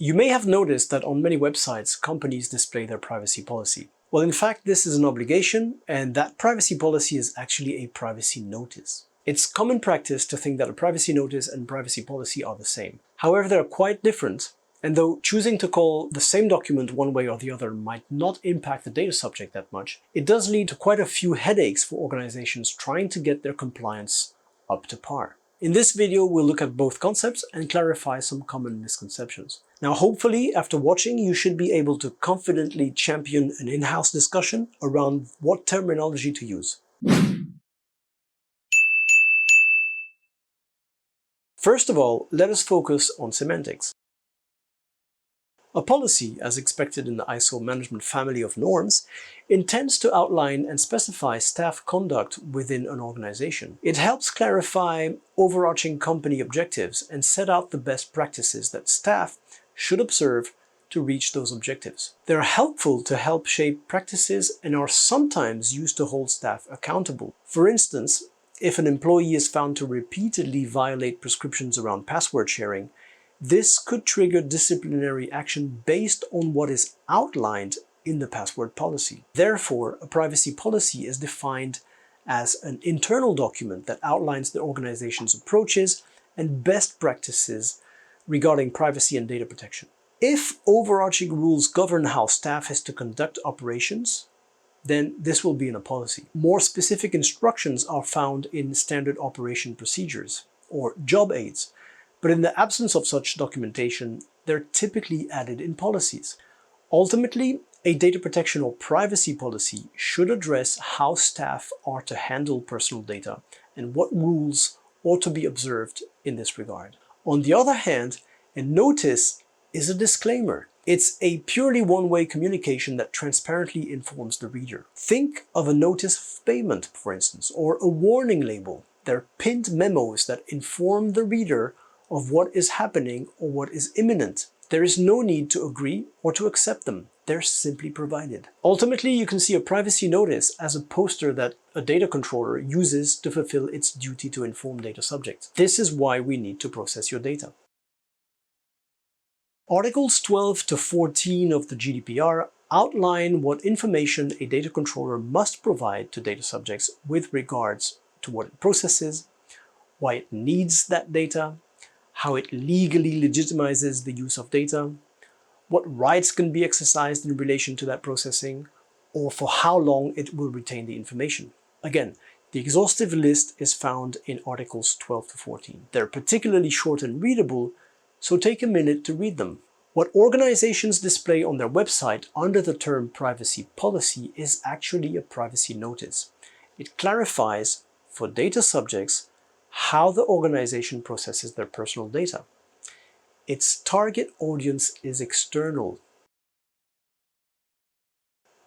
You may have noticed that on many websites, companies display their privacy policy. Well, in fact, this is an obligation, and that privacy policy is actually a privacy notice. It's common practice to think that a privacy notice and privacy policy are the same. However, they're quite different, and though choosing to call the same document one way or the other might not impact the data subject that much, it does lead to quite a few headaches for organizations trying to get their compliance up to par. In this video, we'll look at both concepts and clarify some common misconceptions. Now, hopefully, after watching, you should be able to confidently champion an in-house discussion around what terminology to use. First of all, let us focus on semantics. A policy, as expected in the ISO management family of norms, intends to outline and specify staff conduct within an organization. It helps clarify overarching company objectives and set out the best practices that staff should observe to reach those objectives. They're helpful to help shape practices and are sometimes used to hold staff accountable. For instance, if an employee is found to repeatedly violate prescriptions around password sharing, this could trigger disciplinary action based on what is outlined in the password policy. Therefore, a privacy policy is defined as an internal document that outlines the organization's approaches and best practices regarding privacy and data protection. If overarching rules govern how staff is to conduct operations, then this will be in a policy. More specific instructions are found in standard operation procedures or job aids, but in the absence of such documentation, they're typically added in policies. Ultimately, a data protection or privacy policy should address how staff are to handle personal data and what rules ought to be observed in this regard. On the other hand, a notice is a disclaimer. It's a purely one-way communication that transparently informs the reader. Think of a notice of payment, for instance, or a warning label. They're pinned memos that inform the reader of what is happening or what is imminent. There is no need to agree or to accept them. They're simply provided. Ultimately, you can see a privacy notice as a poster that a data controller uses to fulfill its duty to inform data subjects. This is why we need to process your data. Articles 12 to 14 of the GDPR outline what information a data controller must provide to data subjects with regards to what it processes, why it needs that data, how it legally legitimizes the use of data, what rights can be exercised in relation to that processing, or for how long it will retain the information. Again, the exhaustive list is found in Articles 12 to 14. They're particularly short and readable, so take a minute to read them. What organizations display on their website under the term privacy policy is actually a privacy notice. It clarifies for data subjects how the organization processes their personal data. Its target audience is external.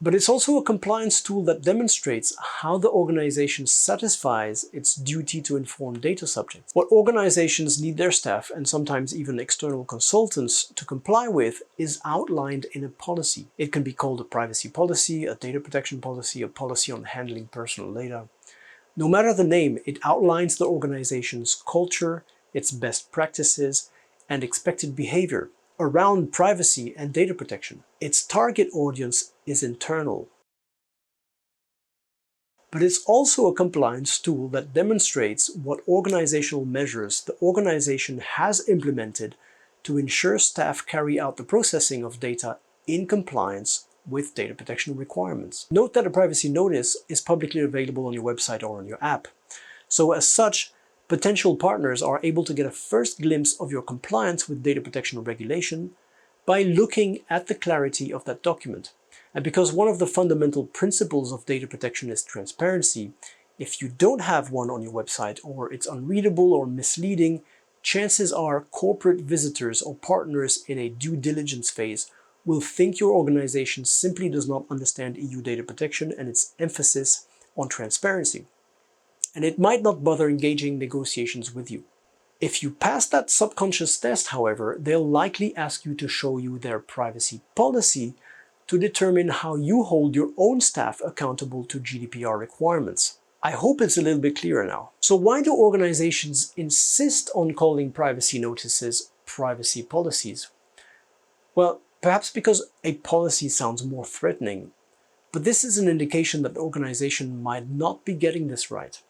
But it's also a compliance tool that demonstrates how the organization satisfies its duty to inform data subjects. What organizations need their staff, and sometimes even external consultants, to comply with is outlined in a policy. It can be called a privacy policy, a data protection policy, a policy on handling personal data. No matter the name, it outlines the organization's culture, its best practices, and expected behavior around privacy and data protection. Its target audience is internal. But it's also a compliance tool that demonstrates what organizational measures the organization has implemented to ensure staff carry out the processing of data in compliance with data protection requirements. Note that a privacy notice is publicly available on your website or on your app. So as such, potential partners are able to get a first glimpse of your compliance with data protection regulation by looking at the clarity of that document. And because one of the fundamental principles of data protection is transparency, if you don't have one on your website or it's unreadable or misleading, chances are corporate visitors or partners in a due diligence phase will think your organization simply does not understand EU data protection and its emphasis on transparency. And it might not bother engaging negotiations with you. If you pass that subconscious test, however, they'll likely ask you to show you their privacy policy to determine how you hold your own staff accountable to GDPR requirements. I hope it's a little bit clearer now. So why do organizations insist on calling privacy notices privacy policies? Well, perhaps because a policy sounds more threatening, but this is an indication that the organization might not be getting this right.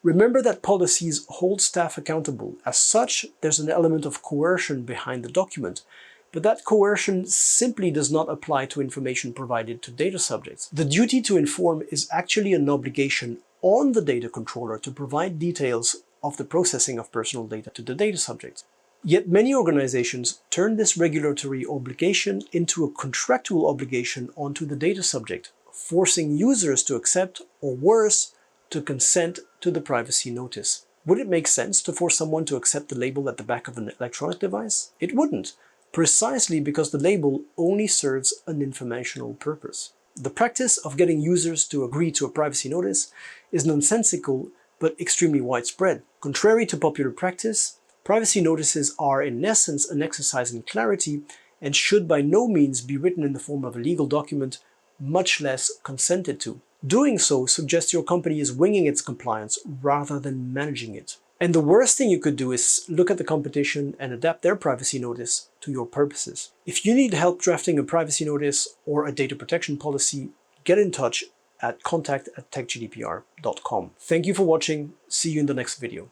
Remember that policies hold staff accountable. As such, there's an element of coercion behind the document, but that coercion simply does not apply to information provided to data subjects. The duty to inform is actually an obligation on the data controller to provide details of the processing of personal data to the data subject. Yet many organizations turn this regulatory obligation into a contractual obligation onto the data subject, forcing users to accept, or worse, to consent to the privacy notice. Would it make sense to force someone to accept the label at the back of an electronic device? It wouldn't, precisely because the label only serves an informational purpose. The practice of getting users to agree to a privacy notice is nonsensical but extremely widespread. Contrary to popular practice, privacy notices are in essence an exercise in clarity and should by no means be written in the form of a legal document, much less consented to. Doing so suggests your company is winging its compliance rather than managing it. And the worst thing you could do is look at the competition and adapt their privacy notice to your purposes. If you need help drafting a privacy notice or a data protection policy, get in touch at contact@techgdpr.com. Thank you for watching. See you in the next video.